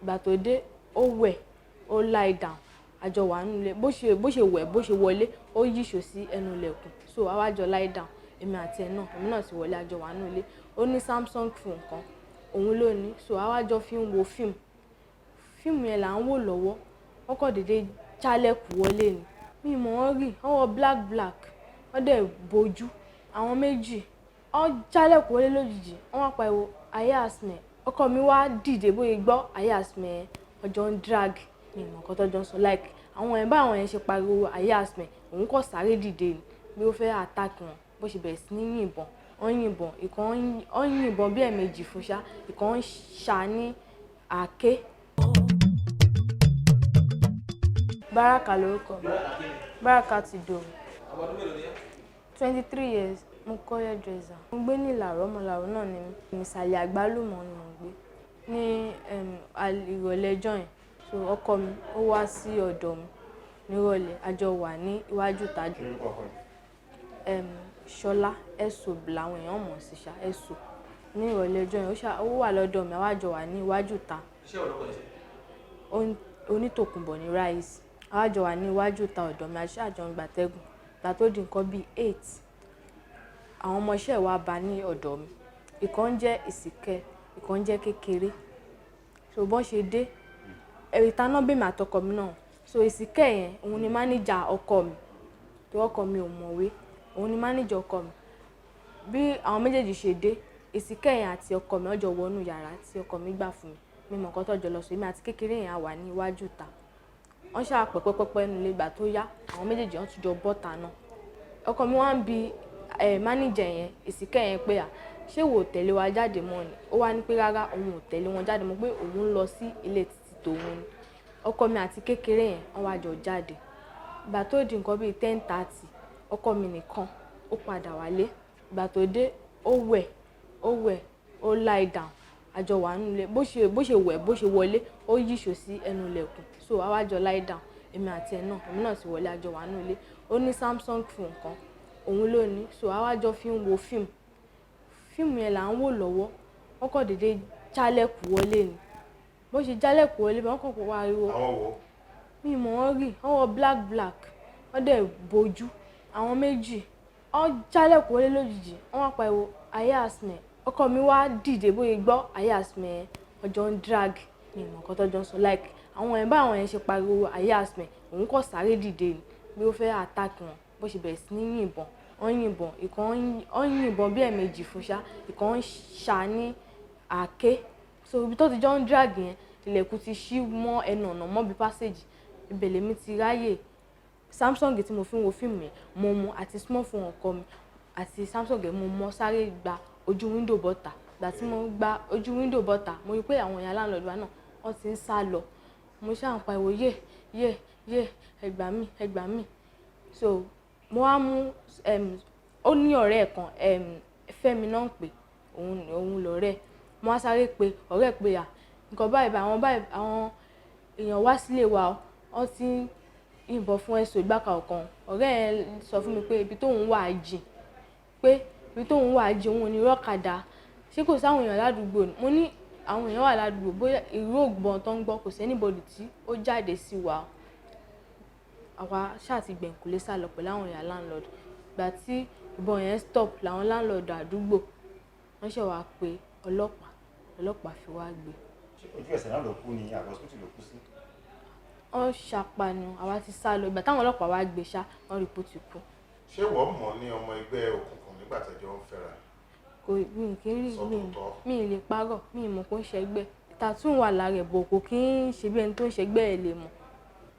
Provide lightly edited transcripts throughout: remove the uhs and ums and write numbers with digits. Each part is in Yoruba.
ìgbà tó dé ó wẹ̀ ó lie down àjọ wà nínú ilé bó ṣe wẹ̀ bó ṣe wọlé ó yíṣò sí ẹnu ilẹ̀kùn so àwa jọ lie down èmi àti ẹ̀ náà èmi náà sì wọlé àjọ wà nínú ilé ó ní Samsung phone kan òun ló ní so àwa jọ fi ń wo fíìmù yẹn là ń wò lọ́wọ́ wọ́n kàn déédéé jálẹ̀kùn wọlé ni mi mọ̀ wọ́n rí wọ́n wọ black wọ́n dẹ̀ bojú àwọn méjì wọ́n jálẹ̀kùn wọlé lójijì wọ́n wá pariwo ayé àsìmẹ̀ ọkọ mi wá dìde bóyá gbọ́ ayé àsìmẹ̀ ọjọ́ ń drag ní ìmọ̀ nǹkan tọ́jọ́ ń sọ like àwọn ẹ̀ bá àwọn yẹn ṣe pariwo ayé àsìmẹ̀ òun kò sáré dìde ni bí ó fẹ́ attack wọn bó ṣe bẹ̀rẹ̀ sí ní yìnbọn wọ́n yìnbọn bí ẹ̀ẹ̀mejì fún ṣá ìkan ń ṣá ní àáké. Báràkà lórúkọ mi Báràkà ti dòrò 23 years mo kọ́ hairdresser mo gbé ní Ìlàrọ̀ ọmọ Ìlàrọ̀ náà ní ìsàlẹ̀ Àgbálùmọ̀ ni mo gbé ní ìrọ̀lẹ́ ọjọ́ yẹn so ọkọ mi ó wá sí ọ̀dọ̀ mi nírọ̀lẹ́ àjọ wà ní iwájú ìtajú Ṣọlá ẹ̀sọ́ làwọn èèyàn mọ̀ sí ṣá ẹ̀sọ́ ní ìrọ̀lẹ́ ọjọ́ yẹn ó wà lọ́dọ̀ mi àwa jọ wà ní iwájú ìta onítòkùnbọ̀ ní rice àwa jọ wà ní iwájú ìta ọ̀dọ̀ mi àṣà àjọ ń gbàtẹ́gùn gbà tó di nǹkan bíi 8 àwọn ọmọọṣẹ́ wa bá ní ọ̀dọ̀ mi ìkan jẹ́ ìsìnkẹ́ ìkan jẹ́ kékeré so bọ́n ṣe dé ìtaná bèmí àtọkọ mi náà so ìsìnkẹ́ yẹn òun ni máníjà ọkọ mi tó ọkọ mi ò mọ̀wé òun ni máníjà ọkọ mi bí àwọn méjèèjì ṣe dé ìsìnkẹ́ yẹn àti ọkọ mi ọjọ́ wọnú yàrá tí ọkọ mi gbà fún mi mímọ̀ nǹkan tọ́jọ́ lọ sọ èmi àti kékeré yẹn wà ní iwájú ìta wọ́n ṣáà pẹ́pẹ́pẹ́ nílé ìgbà tó yá àwọn méjèèjì wọ́n tún jọ bọ́ta náà ọkọ mi wá ń bi máníjà yẹn ìsìnkẹ́ yẹn pé ṣé wò tẹ̀lé wa jáde mọ́ ni ó wá ní pé rárá òun ò tẹ̀lé wọn jáde mọ́ pé òun ń lọ sí ilé títí tòun ni ọkọ mi àti kékeré yẹn wọ́n wá jọ jáde ìgbà tó di nǹkan bíi 10:30 ọkọ mi nìkan ó padà wálé ìgbà tó dé ó wẹ̀ ó lie down àjọ wà nínú ilé bó ṣe wẹ̀ bó ṣe wọlé ó yíṣò sí ẹnu ilẹ̀kùn so àwa jọ lie down èmi àti ẹ̀ náà èmi náà sì wọlé àjọ wà nínú ilé ó ní Samsung phone kan òun ló ní so àwa jọ fi ń wo fíìmù yẹn là ń wò lọ́wọ́ wọ́n kàn déédéé jálẹ̀kùn wọlé ni bó ṣe jálẹ̀kùn wọlé wọ́n kàn pariwo mi mọ̀ wọ́n rí wọ́n wọ black wọ́n dẹ̀ bojú àwọn méjì wọ́n jálẹ̀kùn wọlé lójijì wọ́n wá pariwo ayé àsìmẹ̀ ọkọ mi wá dìde bóyá gbọ́ ayé àsìmẹ̀ ọjọ́ ń drag ní ìmọ̀ nǹkan tọ́jọ́ ń sọ like àwọn ẹ̀ bá àwọn yẹn ṣe pariwo ayé àsìmẹ̀ òun kò sáré dìde ni bí ó fẹ́ attack wọn bó ṣe bẹ̀rẹ̀ sí ní yìnbọn wọ́n yìnbọn bí ẹ̀ẹ̀mejì fún ṣá ìkan ń ṣá ní àáké so ibi tó ti jọ ń drag yẹn ilẹ̀kùn ti ṣí mọ́ ẹnu ọ̀nà mọ́ bí passage ibẹ̀ lèmi ti ráyè Samsung tí mo fi ń wo fíìmù yẹn mo mú àti smartphone ọkọ mi àti Samsung yẹn mo mọ́ sáré gba ojú window bọ́ta ìgbà tí mo gba ojú window bọ́ta mo rí pé àwọn èèyàn láńlọ́ọ̀dù wa náà wọ́n ti ń sá lọ mo ṣáà ń pariwo yé ẹ gbà mí so mo wá mú ó ní ọ̀rẹ́ ẹ̀ kan Fẹ́mi náà ń pè òun lọ̀rẹ́ mo wá sáré pé ọ̀rẹ́ pé nǹkan báyìí àwọn èèyàn wá sílé wa wọ́n ti ń yìnbọn fún ẹ̀sùn ìgbàkà ọ̀kan ọ̀rẹ́ ẹ̀ sọ fún mi pé ibi tóun wà jìn òun ò ní rọ́kadà ṣé kò sáwọn èèyàn ládùúgbò ni mo ní àwọn èèyàn wà ládùúgbò bóyá ìró ògbọ́n tó ń gbọ́ kò sí anybody tí ó jáde sí wa àwa ṣáà ti gbẹ̀ǹkùlé sá lọ pẹ̀lú àwọn èèyàn landlord ìgbà tí ìbọn yẹn stop làwọn landlord àdúgbò wọ́n ṣe wá pé ọlọ́pàá fi wá gbé. ojú ẹsẹ̀ náà ló kú ni àgọ́ hospital ló kú sí. wọ́n ṣàpànù àwa ti sá lọ ìgbà táwọn ọlọ́pàá wá gbé ṣá wọ́n rí pó ti kú. ṣé wọ́n mọ̀ ní ọmọ ẹgbẹ́ òkùnkùn nígbà tẹ́jọ́ ń fẹ́ra? kò mi kì í rí mi ì lè parọ́ mi ì mọ̀ kó ń ṣẹgbẹ́ tattoo wà lára ẹ̀ bò kò kí ń ṣe bí ẹni tó ń ṣẹgbẹ́ ẹ̀ lè mọ̀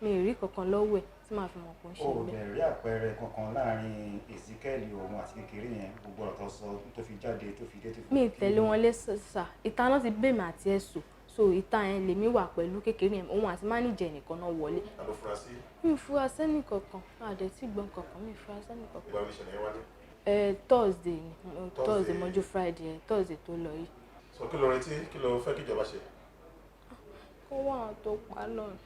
mi ì rí kankan lọ́wọ́ ẹ̀ tí màá fi mọ̀ kó ń ṣẹgbẹ́. o ò dẹ̀ rí àpẹẹrẹ kankan láàrin Ezekiel òun àti kékeré yẹn gbogbo ọ̀rọ̀ tó sọ tó fi jáde tó fi dé tó fi. mi ì tẹ̀lé wọn lẹ́sà ìta náà ti bèèmí àti ẹ̀sùn so ìta yẹn lèmi wà pẹ̀lú kékeré yẹn òun àti máníjẹ nìkan náà wọlé. ta ló fura sí? mi ì fura sẹ́nì kankan àdẹ̀ tí gbọ́n kankan mi ì fura sẹ́nì kankan. ìgbà wo ni ìṣẹ̀lẹ̀ yẹn wáyé? Thursday mọ́jú Friday Thursday tó lọ yìí. sọ kí ló retí kí ló fẹ́ kíjọba ṣe? kó wà tó pa lọ́run.